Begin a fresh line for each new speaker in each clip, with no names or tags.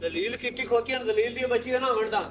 दलील की खोती दलील दी बची है ना वरदा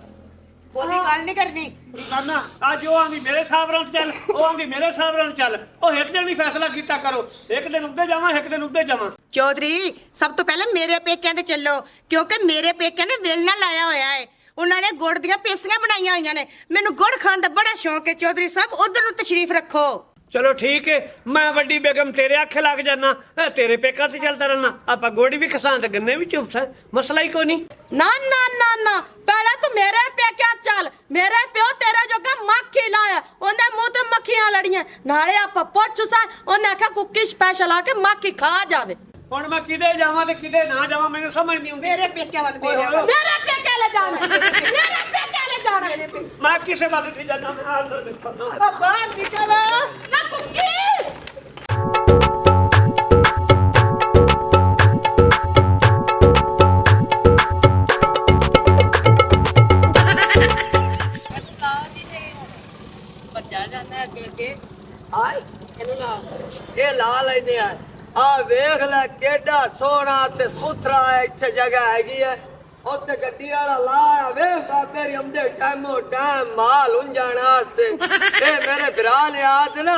ਉਹਦੀ ਗੱਲ ਨਹੀਂ ਕਰਨੀ
करना आज जो आंदी मेरे साहब रन चल ओ आंदी मेरे साहब रन चल ओ एक दिन ही फैसला कीता करो एक दिन उधर जावां एक दिन उधर जावां
ਚੌਧਰੀ ਸਭ ਤੋਂ ਪਹਿਲਾਂ ਮੇਰੇ ਪੇਕਿਆਂ ਤੇ ਚੱਲੋ ਕਿਉਂਕਿ ਮੇਰੇ ਪੇਕਿਆਂ ਨੇ ਵੇਲਣਾ ਲਾਇਆ ਹੋਇਆ ਹੈ ਉਹਨਾਂ ਨੇ ਗੁੜ ਦੀਆਂ ਪੇਸੀਆਂ ਬਣਾਈਆਂ ਹੋਈਆਂ ਨੇ ਮੈਨੂੰ ਗੁੜ ਖਾਣ ਦਾ ਬੜਾ ਸ਼ੌਂਕ ਹੈ ਚੌਧਰੀ ਸਾਹਿਬ ਉਧਰ ਨੂੰ ਤਸ਼ਰੀਫ ਰੱਖੋ
चलो ठीक है मैं वड्डी बेगम तेरे आखे लग जाना तेरे पेका से चलता रहना आप गोड़ी भी खसान ते गन्ने भी चुप है मसला ही कोई नहीं
ना ना ना ना पहले तू मेरे पेके चल मेरे प्यो तेरे जोगा मक्खी लाया ओने मुंह ते मक्खियां लड़ियां नाले आप पुੱਛ सा ओने आखा कुकी स्पेशल आके मक्खी खा जावे
ਹੁਣ ਮੈਂ ਕਿਦੇ ਜਾਵਾਂ ਤੇ ਕਿਦੇ ਨਾ ਜਾਵਾਂ ਮੈਨੂੰ ਸਮਝ ਨਹੀਂ ਆਉਂਦੀ
ਮੇਰੇ ਪੇਕਿਆਂ ਵੱਲ
मेरे पेके ले जाना मेरे पेके ले जाना
ਮੈਂ ਕਿਸੇ ਵੱਲ ਨਹੀਂ ਜਾਣਾ ਮੈਂ ਆਂਦਰ ਦੇਖਣਾ
ਬਾਹਰ ਨਿਕਲ
ना कुकी
ਇਹ ਲਾ ਲੈਨੇ ਆ ਆ ਵੇਖ ਲੈ ਕਿੱਡਾ ਸੋਹਣਾ ਤੇ ਸੁਥਰਾ ਹੈ ਇੱਥੇ ਜਗ੍ਹਾ ਹੈਗੀ ਹੈ ਉੱਥੇ ਗੱਡੀ ਵਾਲਾ ਲਾਇਆ ਵੇਖ ਬਾਬੇ ਰਮਦੇ ਟਾਈਮੋ ਟਾਈਮ ਮਾਲ ਉਂਜਾਣ ਵਾਸਤੇ ਇਹ ਮੇਰੇ ਭਰਾ ਨੇ ਆਦ ਨਾ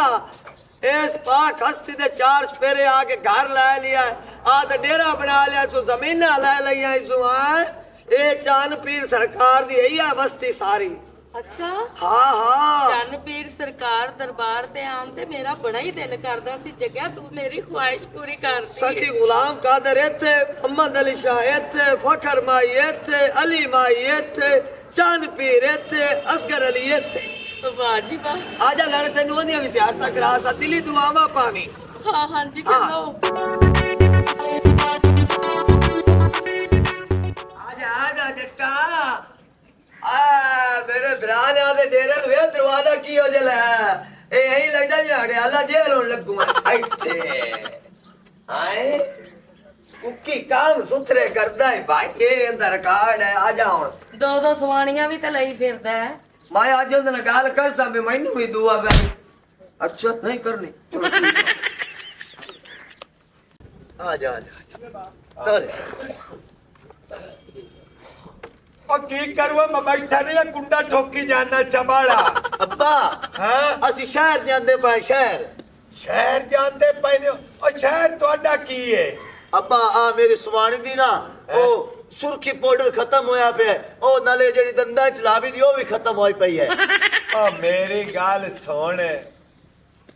ਇਸ ਪਾਕ ਹਸਤੀ ਦੇ ਚਾਰ ਸਪੇਰੇ ਆ ਕੇ ਘਰ ਲੈ ਲਿਆ ਆ ਤੇ ਡੇਰਾ ਬਣਾ ਲਿਆ ਸੋ ਜ਼ਮੀਨਾਂ ਲੈ ਲਈਆਂ ਸੋ ਆ ਇਹ ਚਾਨ ਪੀਰ ਸਰਕਾਰ ਦੀ ਇਹੀ ਆ ਬਸਤੀ ਸਾਰੀ
अच्छा
ਹਾਂ ਹਾਂ
चन पीर सरकार दरबार ते आन ते मेरा बड़ा ही दिल करदा सी जगह तू मेरी ख्वाहिश पूरी कर दी
सखी गुलाम कादर इत्थे मोहम्मद अली शाह इत्थे फखर माई इत्थे अली माई इत्थे चंद पीर इत्थे असगर अली इत्थे
वाह जी वाह
आजा लड़ तेनू ओदियां भी ज़ियारतां करा सा दिली दुआवां पावी
हाँ हाँ जी चलो
आजा जट्टा आ मेरे भरा दे डेरे नु ए दरवाजा की हो जला ए यही लगदा जे हड़याला जेल होन लगू इत्थे आए कुकी काम सुथरे करदा है भाई ये अंदर कार्ड है आजा हुन
दो दो सवानियां भी ते लई फिरदा है
मैं आज उनसे गाल कर सा भी मैनू भी दुआ बे अच्छा नहीं करनी आजा आजा
और की करूँ मैं बैठा नहीं कुंडा ठोकी जाना चबाड़ा
अब्बा
हाँ
ਅਸੀਂ ਸ਼ਹਿਰ ਜਾਂਦੇ ਪਏ ਸ਼ਹਿਰ
शहर जानते पहले और शहर तोड़ा की है
ਅੱਬਾ ਆ ਮੇਰੀ ਸੁਵਾਣੀ ਦੀ ਨਾ ਉਹ ਸੁਰਖੀ ਪਾਊਡਰ ਖਤਮ ਹੋਇਆ ਪਿਆ ਉਹ ਨਾਲੇ ਜਿਹੜੀ ਦੰਦਾਂ ਚ ਲਾਵੀ ਦੀ ਉਹ ਵੀ ਖਤਮ ਹੋਈ ਪਈ ਹੈ
और मेरी गाल सुन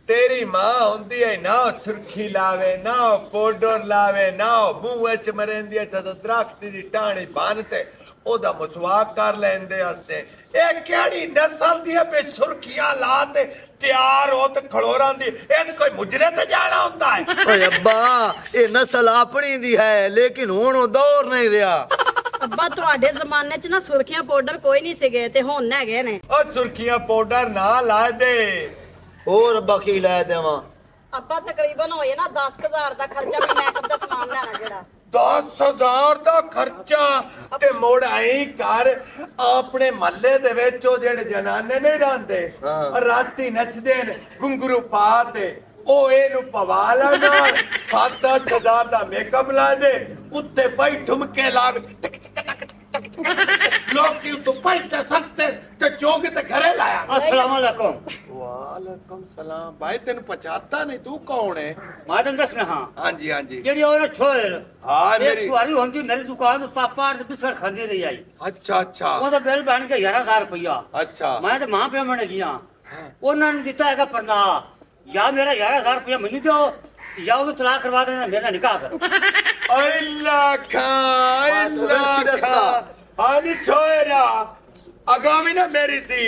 तेरी मां होंदी है ना सुर्खी लावे ना पाउडर लावे ना मुंह च मरेंदी है तो दरख्त दी टाणी बांधते ओदा मसवाक कर लेंदे हसे ए केड़ी नस्ल दी है बे सुर्खियां ला ते तैयार हो ते खड़ोरां दी ए कोई मुजरे ते जाना हुंदा है
ਓਏ ਅੱਬਾ ਇਹ ਨਸਲ ਆਪਣੀ ਦੀ ਹੈ ਲੇਕਿਨ ਹੁਣ ਉਹ ਦੌਰ ਨਹੀਂ ਰਿਹਾ
ਅੱਬਾ ਤੁਹਾਡੇ ਜ਼ਮਾਨੇ 'ਚ ਨਾ ਸੁਰਖੀਆਂ ਪਾਊਡਰ ਕੋਈ ਨਹੀਂ ਸੀਗੇ ਤੇ ਹੁਣ ਹੈਗੇ ਨੇ
ओ सुर्खियां पाउडर ना ला दे
ਹੋਰ ਅੱਬਾ ਕੀ ਲੈ ਦੇਵਾਂ
ਅੱਬਾ ਤਕਰੀਬਨ ਹੋਏ ਨਾ 10000 ਦਾ ਖਰਚਾ ਵੀ ਮੇਕਅਪ ਦਾ ਸਮਾਨ ਲੈਣਾ ਜਿਹੜਾ
10,000 ਦਾ ਖਰਚਾ ਤੇ ਮੋੜ ਆਈ ਕਰ ਆਪਣੇ ਮਹੱਲੇ ਦੇ ਵਿੱਚ ਉਹ ਜਿਹੜੇ ਜਨਾਨੇ ਨਹੀਂ ਰਹਿੰਦੇ ਰਾਤੀ ਨੱਚਦੇ ਨੇ ਗੁੰਗਰੂ ਪਾ ਤੇ ਉਹ ਇਹਨੂੰ ਪਵਾ ਲੈਣਾ 7-8,000 ਦਾ ਮੇਕਅਪ ਲਾ ਦੇ ਉੱਤੇ ਪਈ ਠੁਮਕੇ ਲਾ ਲੋਕੀ ਤੋਂ ਪੈਸੇ ਸਖਤੇ ਤੇ ਚੋਗ ਤੇ ਘਰੇ ਲਾਇਆ
अस्सलाम वालेकुम
ਵਾਲੇਕਮ ਸਲਾਮ ਭਾਈ ਤੈਨੂੰ ਪਛਾਤਾ ਨਹੀਂ ਤੂੰ ਕੌਣ ਹੈ
मादन दसना हाँ
ਹਾਂਜੀ ਹਾਂਜੀ
जेडी और छोड़
हाँ, मेरी-
तुम्हारी होंदी मेरी दुकान तो पापा और बिस्कुट खांदी रही आई
ਅੱਛਾ ਅੱਛਾ
वो तो बिल बन के 11,000 रुपया
ਅੱਛਾ
मैं तो मां पे मण गया उन्होंने दिता है परदा या मेरा 11,000 रुपया मैनू दो या वो तलाक करवा देना मेरा निकाह कर
Allah khan हानी छोरा आगामी ना मेरी थी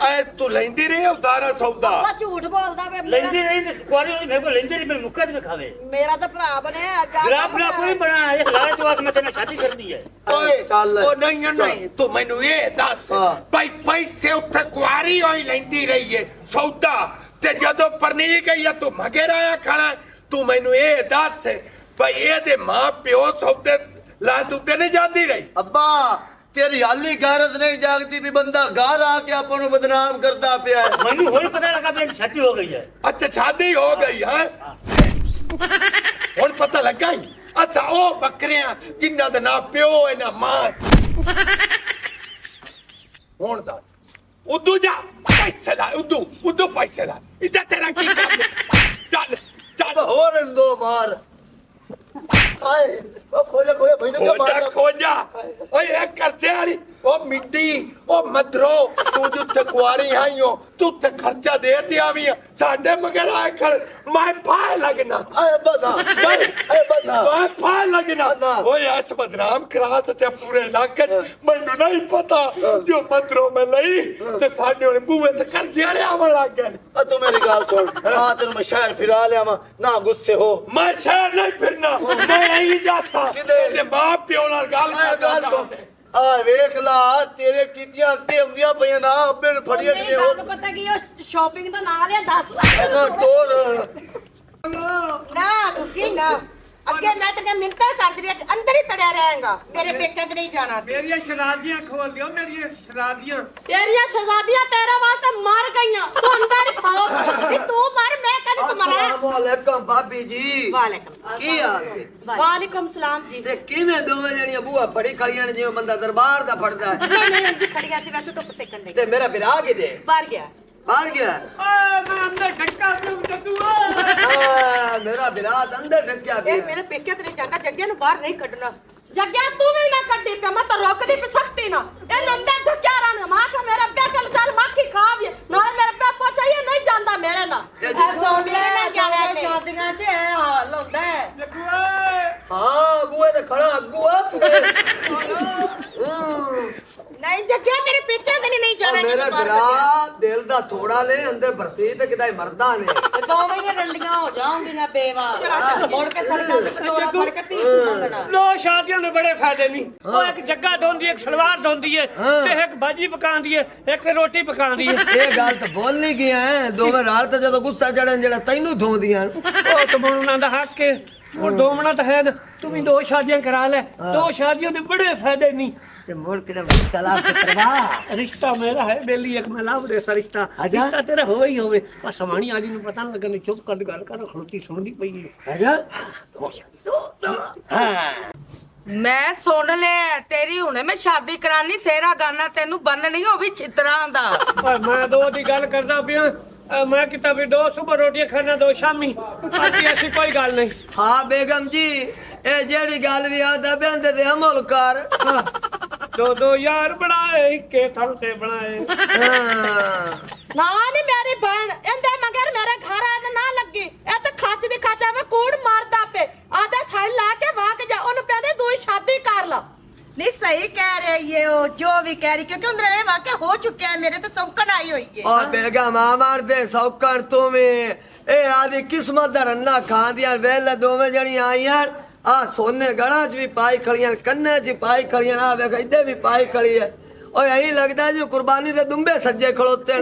ऐस तू लेंदी रही उतारा सौदा
ਅੱਬਾ ਝੂਠ ਬੋਲਦਾ ਵੇ
लेंदी नहीं कुआरी मेरे को लेंदी नहीं मेरे मुक्का में खावे
ਮੇਰਾ ਤਾਂ ਭਰਾ ਬਣਿਆ ਅੱਜ
मेरा अपना कोई बना ये लाल जो मैं तेरे शादी कर दी है
ओए
ਚੱਲ
ओ नहीं नहीं तू मैनू ये दस भाई पैसे उत्थे कुआरी होई लेंदी रही है सौदा ते जदों परनी गई है तू मगे राया खड़ा तू मैनू ये दस भाई ये दे मां प्यो सौदे ला तू ते नहीं जाती रही
ਅੱਬਾ ਤੇਰੀ ਹਾਲੀ ਗੈਰਤ ਨਹੀਂ ਜਾਗਦੀ ਵੀ ਬੰਦਾ ਘਰ ਆ ਕੇ ਆਪਾਂ ਨੂੰ ਬਦਨਾਮ ਕਰਦਾ ਪਿਆ ਹੈ
मैनू होली पता लगा मेरी शादी हो गई है
अच्छा शादी हो गई है
ਹੁਣ ਪਤਾ ਲੱਗਾ ਹੀ ਅੱਛਾ ਉਹ ਬੱਕਰੀਆਂ ਜਿਨ੍ਹਾਂ ਦਾ ਨਾ ਪਿਓ ਹੈ ਨਾ ਮਾਂ ਹੁਣ ਦਾ ਉਦੋਂ ਜਾ ਪੈਸੇ ਲਾ ਉਦੋਂ ਪੈਸੇ ਲਾ ਇੱਥੇ ਤੇਰਾ ਕੀ ਕੰਮ ਚੱਲ ਚੱਲ
ਹੋਰ ਦੋ ਮਾਰ ਹਾਏ ਉਹ ਖੋਜਾ ਭਾਈ ਨੇ ਕਿਆ ਮਾਰਦਾ
ਖੋਜਾ ਓਏ ਇਹ ਕਰਜ਼ੇ ਵਾਲੀ ਉਹ ਮਿੱਟੀ ਉਹ ਮਦਰੋ ਤੂੰ ਜਿੱਥੇ ਕੁਆਰੀ ਆਈਓ ਤੂੰ ਤੇ ਖਰਚਾ ਦੇ ਤੇ ਆਵੀਂ ਸਾਡੇ ਮਗਰ ਆਏ ਖੜ ਮੈਂ ਫਾਇ ਲੱਗਣਾ
ਆਏ ਬਦਾ ਆਏ ਬਦਾ
ਮੈਂ ਫਾਇ ਲੱਗਣਾ ਓਏ ਐਸ ਬਦਨਾਮ ਕਰਾ ਸੱਚਾ ਪੂਰੇ ਇਲਾਕੇ ਚ ਮੈਨੂੰ ਨਹੀਂ ਪਤਾ ਜੋ ਮਦਰੋ ਮੈਂ ਲਈ ਤੇ ਸਾਡੇ ਉਹਨੇ ਬੂਹੇ ਤੇ ਕਰਜ਼ੇ ਵਾਲੇ ਆਵਣ ਲੱਗ ਗਏ
ਆ ਤੂੰ ਮੇਰੀ ਗੱਲ ਸੁਣ ਆ ਤੈਨੂੰ ਮੈਂ ਸ਼ਹਿਰ ਫਿਰਾ ਲਿਆਵਾਂ ਨਾ ਗੁੱਸੇ ਹੋ
ਮੈਂ ਸ਼ਹਿਰ ਨਹੀਂ ਫਿਰਨਾ ਮੈਂ ਇਹੀ ਜਾਤਾ ਤੇ ਮਾਂ ਪਿਓ ਨਾਲ ਗੱਲ ਕਰਦਾ
ਆ ਵੇਖ ਲਾ ਤੇਰੇ ਕੀਤੀਆਂ ਅੱਗੇ ਆਉਂਦੀਆਂ ਪਈਆਂ ਨਾ ਅੱਬੇ ਨੂੰ ਫੜੀਆਂ ਕਿਵੇਂ ਹੋ
ਪਤਾ ਕੀ ਉਹ ਸ਼ਾਪਿੰਗ ਦਾ ਨਾਂ ਲਿਆ 10 ਲੱਖ
ਇਹਦਾ ਟੋਰ
ਨਾ ਕੁਕੀ ਨਾ ਅੱਗੇ ਮੈਂ ਤੈਨੂੰ ਮਿੰਤਾ ਕਰਦੀ ਰਹੀ ਅੰਦਰ ਹੀ ਤੜਿਆ ਰਹੇਗਾ ਮੇਰੇ ਪੇਕਿਆਂ 'ਚ ਨਹੀਂ ਜਾਣਾ
ਮੇਰੀਆਂ ਸ਼ਰਾਦੀਆਂ ਖੋਲ ਦਿਓ ਮੇਰੀਆਂ ਸ਼ਰਾਦੀਆਂ
ਤੇਰੀਆਂ ਸ਼ਹਜ਼ਾਦੀਆਂ ਤੇਰੇ ਵਾਸਤੇ ਮਰ ਗਈਆਂ ਤੂੰ ਅੰਦਰ ਹੀ ਪਾਓ
ਵੀ ਤੂੰ ਮਰ ਮੈਂ ਕਦੋਂ ਤੁਮਰਾ
अस्सलामुअलैकुम भाभी जी
ਵਾਲੇਕਮ ਸਲਾਮ
ਕੀ ਹਾਲ ਹੈ
ਵਾਲੇਕੁਮ ਸਲਾਮ ਜੀ
ਤੇ ਕਿਵੇਂ ਦੋਵੇਂ ਜਣੀਆਂ ਬੂਹਾ ਫੜੀ ਖੜੀਆਂ ਨੇ ਜਿਵੇਂ ਬੰਦਾ ਦਰਬਾਰ ਦਾ ਫੜਦਾ ਹੈ
ਨਹੀਂ ਜੀ ਖੜੀਆਂ ਸੀ ਵੈਸੇ ਧੁੱਪ ਸੇਕਣ ਦੇ
ਤੇ ਮੇਰਾ ਵਿਰਾਹ ਕਿਤੇ
ਬਾਹਰ ਗਿਆ
ਬਾਹਰ ਗਿਆ
ਓਏ ਮੈਂ ਅੰਦਰ ਢੱਕਾ ਕਿਉਂ ਚੱਦੂ
ਮੇਰਾ ਵਿਰਾਹ ਤਾਂ ਅੰਦਰ ਢੱਕਿਆ
ਇਹ
ਪਿਆ
ਮੇਰੇ ਪੇਕਿਆਂ ਤੇ ਨਹੀਂ ਜਾਂਦਾ ਜੱਗਿਆਂ ਨੂੰ ਬਾਹਰ ਨਹੀਂ ਕੱਢਣਾ
ਜੱਗਿਆ ਤੂੰ ਵੀ ਨਾ ਕੱਢੀ ਪਿਆ ਮੈਂ ਤਾਂ ਰੋਕਦੀ ਪਈ ਸਖਤੀ ਨਾ ਇਹ ਨੰਦਰ ਢੱਕਿਆ ਰਹਿਣਾ ਮਾਂ ਕਾ ਮੇਰਾ ਪਿਆ ਚੱਲ ਮੱਖੀ ਖਾਵੀਏ ਨਾਲੇ ਮੇਰਾ ਪਿਆ ਪਹੁੰਚਾਈਏ ਨਹੀਂ ਜਾਂਦਾ ਮੇਰੇ ਨਾਲ
ਮੇਰੇ ਨਾਲ ਜਾਣਾ ਨੇ
ਸ਼ਾਦੀਆਂ 'ਚ ਇਹ ਹਾਲ ਹੁੰਦਾ ਹੈ
ਹਾਂ ਬੂਹੇ ਤੇ ਖੜਾ ਅੱਗੂ ਆ
ਨਹੀਂ ਜੱਗਿਆ ਮੇਰੇ ਪੇਕਿਆਂ ਤੇ ਨਹੀਂ ਜਾਣਾ
ਮੇਰਾ ਵਿਰਾਹ ਦਿਲ ਦਾ ਥੋੜਾ ਨੇ ਅੰਦਰ ਭਰਤੀ ਤੇ ਕਿਦਾਈ ਮਰਦਾ ਨੇ
ਤੇ ਦੋਵੇਂ ਹੀ ਰੰਡੀਆਂ ਹੋ ਜਾਣਗੀਆਂ ਬੇਵਾ ਮੁੜ ਕੇ ਸੜਕਾਂ ਤੇ ਕਟੋਰਾ ਫੜ ਕੇ ਪੀਸ ਮੰਗਣਾ
ਲੋ ਸ਼ਾਦੀਆਂ ਦੇ ਬੜੇ ਫਾਇਦੇ ਨਹੀਂ ਉਹ ਇੱਕ ਜੱਗਾ ਧੋਂਦੀ ਇੱਕ ਸਲਵਾਰ ਧੋਂਦੀ ਏ ਤੇ ਇੱਕ ਬਾਜੀ ਪਕਾਉਂਦੀ ਏ ਇੱਕ ਰੋਟੀ ਪਕਾਉਂਦੀ ਏ
ਇਹ ਗੱਲ ਤਾਂ ਬੋਲ ਨਹੀਂ ਗਿਆ ਹੈ ਦੋਵੇਂ ਰਾਤ ਤੇ ਜਦੋਂ ਗੁੱਸਾ ਚੜਨ ਜਿਹੜਾ ਤੈਨੂੰ ਧੋਂਦੀਆਂ
ਉਹ ਤਾਂ ਉਹਨਾਂ ਦਾ ਹੱਕ ਏ ਉਹ ਦੋਮਣਾ ਤਾਂ ਹੈ ਨਾ ਤੂੰ ਵੀ 2 ਸ਼ਾਦੀਆਂ ਕਰਾ ਲੈ 2 ਸ਼ਾਦੀਆਂ ਦੇ ਬੜੇ ਫਾਇਦੇ ਨਹੀਂ
ਤੇ ਮੁੜ ਕੇ ਕਲਾਮ ਤੇ ਕਰਵਾ
ਰਿਸ਼ਤਾ ਮੇਰਾ ਹੈ ਬੇਲੀ ਇੱਕ ਮੈਂ ਲਾਭ ਦੇ ਰਿਸ਼ਤਾ ਰਿਸ਼ਤਾ ਤੇਰਾ ਹੋਵੇ ਹੀ ਹੋਵੇ ਪਰ ਸਮਾਣੀ ਆਜੀ ਨੂੰ ਪਤਾ ਨਾ ਲੱਗਣ ਚੁੱਪ ਕਰ ਗੱਲ ਕਰ ਖਲੋਤੀ ਸੁਣਦੀ ਪਈ ਹੈ
ਹੈਗਾ
ਮੈਂ ਸੁਣ ਲਿਆ ਤੇਰੀ ਹੁਣੇ ਮੈਂ ਸ਼ਾਦੀ ਕਰਾਨੀ ਸੇਰਾ ਗਾਨਾ ਤੈਨੂੰ ਬੰਨਣੀ ਉਹ ਵੀ ਛਿੱਤਰਾਂ ਦਾ
ਪਰ ਮੈਂ 2 ਦੀ ਗੱਲ ਕਰਦਾ ਪਿਆ ਮੈਂ ਕਿਤਾ ਵੀ 2 ਸੁਬਹ ਰੋਟੀਆਂ ਖਾਣਾ 2 ਸ਼ਾਮੀ ਬਾਕੀ ਐਸੀ ਕੋਈ ਗੱਲ ਨਹੀਂ
ਹਾਂ ਬੇਗਮ ਜੀ ਇਹ ਜਿਹੜੀ ਗੱਲ ਵੀ ਆਦਾ ਬੰਦੇ ਤੇ ਅਮਲ ਕਰ
2 ਯਾਰ ਬਣਾਏ ਕੇ ਥਲ ਤੇ ਬਣਾਏ
ਨਾ ਨੀ ਮੇਰੀ ਭੈਣ ਇਹਦੇ ਮਗਰ ਮੇਰੇ ਘਰ ਆ ਨਾ ਲੱਗੀ ਇਹ ਤਾਂ ਖੱਚ ਦੀ ਖੱਚ ਆਵੇ ਕੂੜ ਮਾਰਦਾ ਪੇ ਆਦਾ ਸਾਈਡ ਲਾ ਕੇ ਵਾਕ ਜਾ ਉਹਨੂੰ ਕਹਿੰਦੇ ਤੂੰ ਹੀ ਸ਼ਾਦੀ ਕਰ ਲਾ
नहीं सही कह रहे ये वो जो भी कह रही क्योंकि उधर ये वाकया हो चुका है मेरे तो सौकन आई हुई है
और बेगम मार दे सौकर तुम्हें ए आदि किस्मत दा रन्ना खां दियां वेले दोवें जणियां आईयां आ सोने गणा च भी पाई खड़ियां कन्ने च पाई खड़ियां आ वेख इधे भी पाई खड़ी है ओए यही लगदा जो कुर्बानी दे दुंबे सज्जे खड़ोते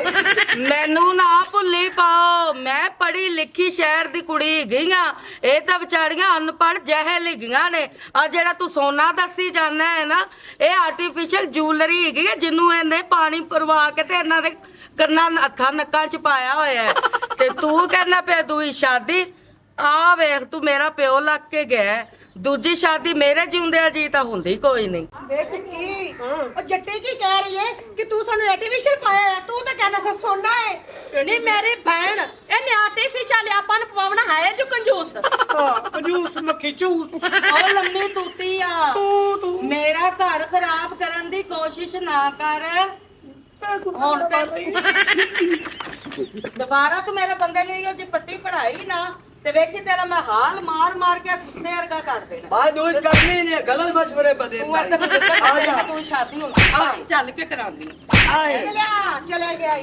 ਮੈਨੂੰ ਨਾ ਭੁੱਲੀ ਪਾਓ ਮੈਂ ਪੜ੍ਹੀ ਲਿਖੀ ਸ਼ਹਿਰ ਦੀ ਕੁੜੀ ਗਈਆਂ ਇਹ ਤਾਂ ਵਿਚਾਰੀਆਂ ਅਨਪੜ੍ਹ ਜਹਿਲ ਗਈਆਂ ਨੇ ਆ ਜਿਹੜਾ ਤੂੰ ਸੋਨਾ ਦੱਸੀ ਜਾਂਦਾ ਹੈ ਨਾ ਇਹ ਆਰਟੀਫੀਸ਼ੀਅਲ ਜੂਲਰੀ ਹੈਗੀ ਹੈ ਜਿਹਨੂੰ ਇਹਨੇ ਪਾਣੀ ਪਰਵਾ ਕੇ ਤੇ ਇਹਨਾਂ ਦੇ ਕੰਨਾਂ ਹੱਥਾਂ ਨੱਕਾਂ ਚ ਪਾਇਆ ਹੋਇਆ ਹੈ ਤੇ ਤੂੰ ਕਹਿੰਦਾ ਪਿਆ ਦੂਈ ਸ਼ਾਦੀ ਆ ਵੇਖ ਤੂੰ ਮੇਰਾ ਪਿਓ ਲੱਗ ਕੇ ਗਿਆ ਦੂਜੀ ਸ਼ਾਦੀ ਮੇਰੇ ਜਿਉਂਦਿਆਂ ਜੀ ਤਾਂ ਹੁੰਦੀ ਕੋਈ ਨਹੀਂ
देख की और जट्टी की कह रही है कि तू सानू आर्टिफिशियल पाया है तू तो कहना सा सोना है
ਨਹੀਂ ਮੇਰੀ ਭੈਣ ਇਹਨੇ ਆਰਟੀਫੀਸ਼ੀਅਲ ਆਪਾਂ ਨੂੰ ਪਵਾਉਣਾ ਹੈ ਜੋ ਕੰਜੂਸ
ਕੰਜੂਸ ਮੱਖੀ ਚੂਸ
ਉਹ ਲੰਮੀ ਤੂਤੀ ਆ
ਤੂੰ
ਮੇਰਾ ਘਰ ਖਰਾਬ ਕਰਨ ਦੀ ਕੋਸ਼ਿਸ਼ ਨਾ ਕਰ ਹੁਣ ਤੇ ਦੁਬਾਰਾ ਤੂੰ ਮੇਰੇ ਬੰਦੇ ਨੂੰ ਇਹ ਜੀ ਪੱਟੀ ਪੜਾਈ ਨਾ ਤੇ ਵੇਖੀ ਤੇਰਾ ਮੈਂ ਹਾਲ ਮਾਰ ਕੇ ਕੁੱਤੇ ਵਰਗਾ ਕਰ ਦੇਣਾ
भाई दूध करनी ने गलत मशवरे पे
ਤੂੰ
देता
ਅੱਤ ਨੂੰ
है आ जा
ਤੂੰ ਸ਼ਾਦੀ ਹੁੰਦੀ ਚੱਲ ਕੇ ਕਰਾਂਦੀ
चले गया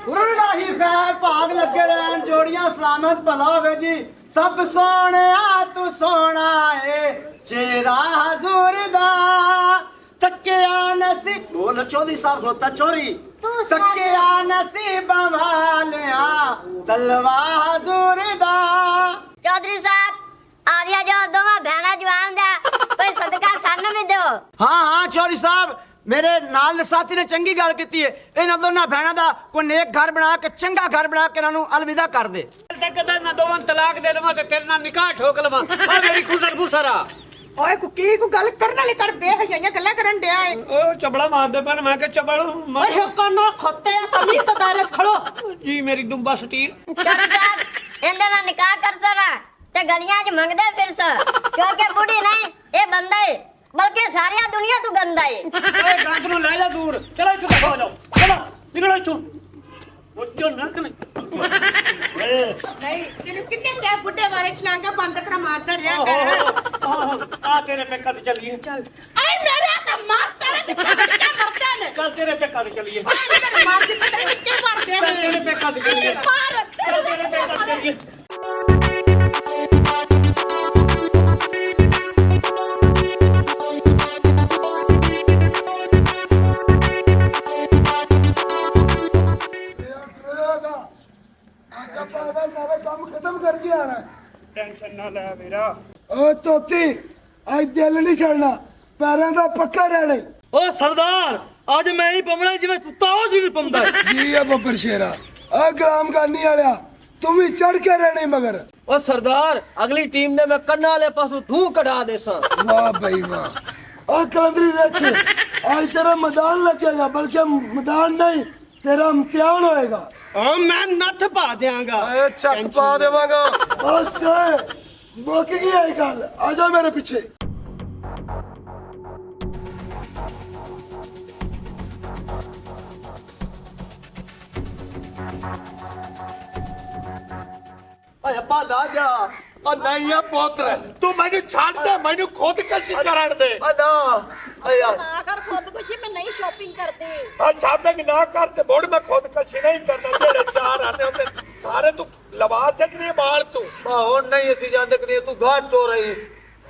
ਗੁਰਲਾਹੀ ਖੈਰ ਭਾਗ ਲੱਗੇ ਰਹਿਣ ਜੋੜੀਆਂ ਸਲਾਮਤ ਭਲਾ ਹੋਵੇ ਜੀ ਸਭ ਸੋਹਣਿਆ ਤੂੰ ਸੋਹਣਾ ਏ ਚਿਹਰਾ ਹਜ਼ੂਰ ਦਾ ਤੱਕਿਆ ਨਸੀਬ ਉਹ ਚੌਧਰੀ ਸਾਹਿਬ ਖਲੋਤਾ ਚੋਰੀ ਤੱਕਿਆ ਨਸੀਬ ਵਾਲਿਆ ਤਲਵਾ ਹਜ਼ੂਰ ਦਾ
चौधरी साहब आदिया जो दोवा भेड़ा जवान दा कोई सदका सानू भी दो
ਹਾਂ ਚੌਧਰੀ ਸਾਹਿਬ ਮੇਰੇ ਨਾਲ ਦੇ ਸਾਥੀ ਨੇ ਚੰਗੀ ਗੱਲ ਕੀਤੀ ਹੈ ਇਹਨਾਂ ਦੋਨਾਂ ਭੈਣਾਂ ਦਾ ਕੋਈ ਨੇਕ ਘਰ ਬਣਾ ਕੇ ਚੰਗਾ ਘਰ ਬਣਾ ਕੇ ਇਹਨਾਂ ਨੂੰ ਅਲਵਿਦਾ ਕਰ ਦੇ
ਤੇ ਕਦੇ ਨਾ ਦੋਵਾਂ ਤਲਾਕ ਦੇ ਲਵਾਂ ਤੇ ਤੇਰੇ ਨਾਲ ਨਿਕਾਹ ਠੋਕ ਲਵਾਂ ਆ ਮੇਰੀ ਖੁਸਰ ਖੁਸਰਾ
ਓਏ ਕੁੱਕੀ ਕੋ ਗੱਲ ਕਰਨ ਵਾਲੀ ਕਰ ਬੇਹਈਆਂ ਗੱਲਾਂ ਕਰਨ ਡਿਆ ਏ
ਉਹ ਚਬੜਾ ਮਾਰਦੇ ਪਰ ਮੈਂ ਕਿ ਚਬੜ
ਓਏ ਹੁਕਮ ਨਾਲ ਖੋਤੇ ਆ ਤਮੀਜ਼ ਦਾਇਰੇ 'ਚ ਖੜੋ
ਜੀ ਮੇਰੀ ਦੁੰਬਾ ਸਟੀਲ
ਚੌਧਰੀ ਸਾਹਿਬ ਇਹਦੇ ਨਾਲ ਨਿਕਾਹ ਕਰ ਸਣਾ ਤੇ ਗਲੀਆਂ 'ਚ ਮੰਗਦੇ ਫਿਰ ਕਿਉਂਕਿ ਬੁੜੀ ਨਹੀਂ ਇਹ ਬੰਦਾ ਏ ਬਲਕਿ ਸਾਰੀ ਦੁਨੀਆ ਤੋਂ ਗੰਦਾ ਏ
ਓਏ ਗੰਦ ਨੂੰ ਲੈ ਜਾ ਦੂਰ ਚਲੋ ਇੱਥੋਂ ਹੋ ਜਾਓ ਚਲੋ ਨਿਕਲੋ ਇੱਥੋਂ ਉੱਚੋ ਨਰਕ ਨਹੀਂ
ਨਹੀਂ ਤੈਨੂੰ ਕਿੰਨੇ ਤੇ ਬੁੱਢੇ ਵਾਲੇ ਛਲਾਂਗਾ ਬੰਦ ਕਰਾ ਮਾਰਦਾ ਰਿਹਾ ਕਰ
ਆ ਤੇਰੇ ਪੇਕਾ ਤੇ ਚੱਲੀਏ
ਚੱਲ ਆਏ ਮੇਰੇ ਤਾਂ ਮਾਰ ਤੇਰੇ ਤੇ ਕਿੱਥੇ ਮਰਦੇ ਨੇ
ਚੱਲ ਤੇਰੇ ਪੇਕਾ ਤੇ ਚੱਲੀਏ
ਤੇਰੇ ਮਾਰ ਦੇ ਤੇਰੇ ਕਿੱਥੇ ਮਰਦੇ
ਚੱਲ ਤੇਰੇ
ਨੇ
ਪੇਕਾ ਤੇ ਚੱਲੀਏ
ਮਾਰ
ਚੱਲ ਤੇਰੇ ਪੇਕਾ ਤੇ ਚੱਲੀਏ
ਅੱਜ ਆਪਾਂ ਦਾ ਸਾਰਾ ਕੰਮ ਖਤਮ ਕਰਕੇ ਆਣਾ
ਟੈਨਸ਼ਨ ਨਾ ਲੈ ਮੇਰਾ
ਓ ਤੋਤੀ ਅੱਜ ਦਿਲ ਨਹੀਂ ਛੱਡਣਾ ਪੈਰਾਂ ਦਾ ਪੱਕਾ ਰਹਿਣਾ
ਓ ਸਰਦਾਰ ਅੱਜ ਮੈਂ ਹੀ ਪਵਣਾ ਜਿਵੇਂ ਕੁੱਤਾ ਉਹ ਜੀ ਪੰਦਾ
ਜੀ ਆ ਬੱਬਰ ਸ਼ੇਰਾ ਆ ਗ੍ਰਾਮ ਗਾਨੀ ਵਾਲਿਆ ਤੂੰ ਵੀ ਚੜ ਕੇ ਰਹਿਣੇ ਮਗਰ
ਓ ਸਰਦਾਰ ਅਗਲੀ ਟੀਮ ਨੇ ਮੈਂ ਕੰਨਾਂ ਵਾਲੇ ਪਾਸੋਂ ਧੂ ਕਢਾ ਦੇਸਾਂ
ਵਾਹ ਬਈ ਵਾਹ ਆ ਕਲੰਦਰੀ ਰੱਖ ਅੱਜ ਤੇਰਾ ਮੈਦਾਨ ਲੱਗੇਗਾ ਬਲਕਿ ਮੈਦਾਨ ਨਹੀਂ ਤੇਰਾ ਇਮਤਿਹਾਨ ਹੋਏਗਾ
ਓ ਮੈਂ ਨੱਥ ਪਾ ਦਿਆਂਗਾ
ਏ ਚੱਕ ਪਾ ਦੇਵਾਂਗਾ
ਬਸ ਮੁੱਕ ਗਈ ਇਹ ਗੱਲ ਆ ਜਾ ਮੇਰੇ ਪਿੱਛੇ
ਓਏ ਅੱਬਾ ਲਾ ਜਾ
ਓ ਨਹੀਂ ਆ ਪੁੱਤਰ ਤੂੰ ਮੈਨੂੰ ਛੱਡ ਦੇ ਮੈਨੂੰ ਖੁਦਕਸ਼ੀ ਕਰਨ ਦੇ
ਓ ਨਾ ਓ ਯਾਰ
ਨਾ ਕਰ ਖੁਦਕੁਸ਼ੀ ਮੈਂ ਨਹੀਂ ਸ਼ਾਪਿੰਗ ਕਰਦੀ
ਆ ਸ਼ਾਪਿੰਗ ਨਾ ਕਰ ਤੇ ਮੋੜ ਮੈਂ ਖੁਦਕਸ਼ੀ ਨਹੀਂ ਕਰਦਾ ਜਿਹੜੇ ਚਾਰ ਆਨੇ ਹੁੰਦੇ ਸਾਰੇ ਤੂੰ ਲਵਾ ਛੱਡਣੀ ਬਾਲ ਤੂੰ
ਬਾ ਹੁਣ ਨਹੀਂ ਅਸੀਂ ਜਾਂਦੇ ਕਿ ਤੂੰ ਘਾਟ ਹੋ ਰਹੀ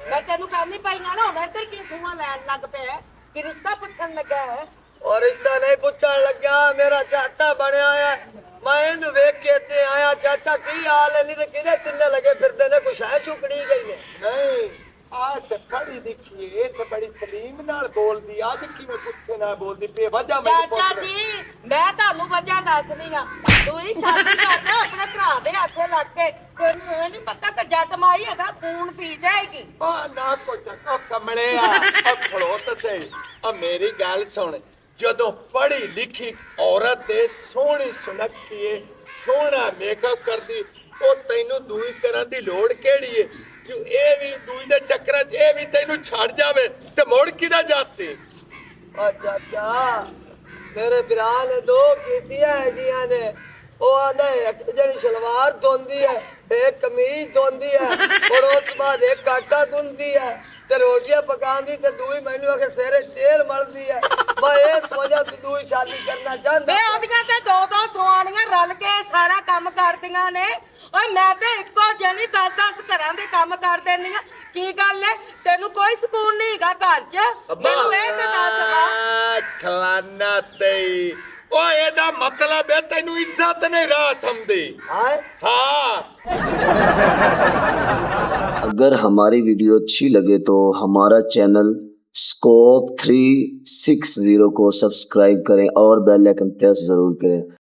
ਮੈਂ ਤੈਨੂੰ ਕਰਨੀ ਪਈਆਂ ਨਾ ਹੁਣ ਇੱਧਰ ਕੀ ਸੂਹਾ ਲੈਣ ਲੱਗ ਪਿਆ ਕਿ ਰਿਸ਼ਤਾ ਪੁੱਛਣ ਲੱਗਾ ਹੈ
ਔਰ ਰਿਸ਼ਤਾ ਨਹੀਂ ਪੁੱਛਣ ਲੱਗਿਆ ਮੇਰਾ ਚਾਚਾ ਬਣਿਆ ਹੈ ਮੈਂ ਇਹਨੂੰ ਵੇਖ ਕੇ ਇੱਥੇ ਆਇਆ ਚਾਚਾ ਕੀ ਹਾਲ ਹੈ ਨਹੀਂ ਤੇ ਕਿਹਦੇ ਤਿੰਨੇ ਲਗੇ ਫਿਰਦੇ ਨੇ ਕੁਛ ਹੈ ਛੁਕੜੀ ਗਈ ਹੈ
ਨਹੀਂ ਆ ਤੇ ਪੜੀ ਦੇਖੀਏ ਇਹ ਤੇ ਬੜੀ ਤਲੀਮ ਨਾਲ ਬੋਲਦੀ ਅੱਜ ਕਿਵੇਂ ਪੁੱਛੇ ਨਾ ਬੋਲਦੀ ਪਈ ਵਜ੍ਹਾ ਮੈਨੂੰ
ਚਾਚਾ
ਪੁੱਛ
ਜੀ ਮੈਂ ਤੁਹਾਨੂੰ ਵਜ੍ਹਾ ਦੱਸਦੀ ਆ ਤੂੰ ਹੀ ਸ਼ਾਦੀ ਕਰਨਾ ਆਪਣੇ ਭਰਾ ਦੇ ਹੱਥੇ ਲੱਗ ਕੇ ਤੈਨੂੰ ਇਹ ਨਹੀਂ ਪਤਾ ਕਿ ਜੱਟ ਮਾਈ ਇਹਦਾ ਖੂਨ ਪੀ ਜਾਏਗੀ
ਆ ਨਾ ਕੋਈ ਚੱਕੋ ਕਮਲੇ ਆ ਖੜੋ ਤਾਂ ਸਹੀ ਆ ਮੇਰੀ ਗੱਲ ਸੁਣ ਜਦੋਂ ਪੜ੍ਹੀ ਲਿਖੀ ਔਰਤ ਦੇ ਸੋਹਣੀ ਸੁਨੱਖੀ ਸੋਹਣਾ ਮੇਕਅਪ ਕਰਦੀ ਉਹ ਤੈਨੂੰ ਦੂਈ ਕਰਨ ਦੀ ਲੋੜ ਕਿਹੜੀ ਏ ਕਿ ਇਹ ਵੀ ਦੂਈ ਦੇ ਚੱਕਰਾਂ 'ਚ ਇਹ ਵੀ ਤੈਨੂੰ ਛੱਡ ਜਾਵੇ ਤੇ ਮੁੜ ਕਿਹਦਾ ਜਾਤ ਸੀ
ਆ ਚਾਚਾ ਮੇਰੇ ਭਰਾ ਨੇ ਦੋ ਕੀਤੀਆਂ ਹੈਗੀਆਂ ਨੇ ਉਹ ਆਂਦਾ ਜਿਹੜੀ ਸਲਵਾਰ ਧੋਂਦੀ ਹੈ ਇੱਕ ਕਮੀਜ਼ ਧੋਂਦੀ ਹੈ ਔਰ ਉਸ ਤੋਂ ਬਾਅਦ ਇੱਕ ਆਟਾ ਗੁੰਨਦੀ ਹੈ ਤੇ ਰੋਟੀਆਂ ਪਕਾਉਂਦੀ ਤੇ ਦੂਈ ਮੈਨੂੰ ਆਖੇ ਸਿਰੇ ਤੇਲ ਮਲਦੀ ਹੈ ਮੈਂ ਇਸ ਵਜ੍ਹਾ ਤੋਂ ਦੂਈ ਸ਼ਾਦੀ ਕਰਨਾ ਚਾਹੁੰਦਾ
ਵੇ ਉਹਦੀਆਂ ਤੇ ਦੋ ਸੁਆਣੀਆਂ ਰਲ ਕੇ ਸਾਰਾ ਕੰਮ ਕਰਦੀਆਂ ਨੇ ਓਏ ਮੈਂ ਤੇ ਇੱਕੋ ਜਣੀ 10-10 ਘਰਾਂ ਦੇ ਕੰਮ ਕਰ ਦਿੰਦੀ ਆ ਕੀ ਗੱਲ ਹੈ ਤੈਨੂੰ ਕੋਈ ਸਕੂਨ ਨਹੀਂ ਹੈਗਾ ਘਰ 'ਚ ਮੈਨੂੰ ਇਹ ਤੇ ਦੱਸ ਹਾਂ
ਖਲਾਨਾ ਤੇ ਓਏ ਇਹਦਾ ਮਤਲਬ ਹੈ ਤੈਨੂੰ ਇੱਜ਼ਤ ਨਹੀਂ ਰਾਹ ਸਮਝਦੀ हाँ
अगर हमारी वीडियो अच्छी लगे तो हमारा चैनल स्कोप 360 को सब्सक्राइब करें और बेल आइकन प्रेस जरूर करें।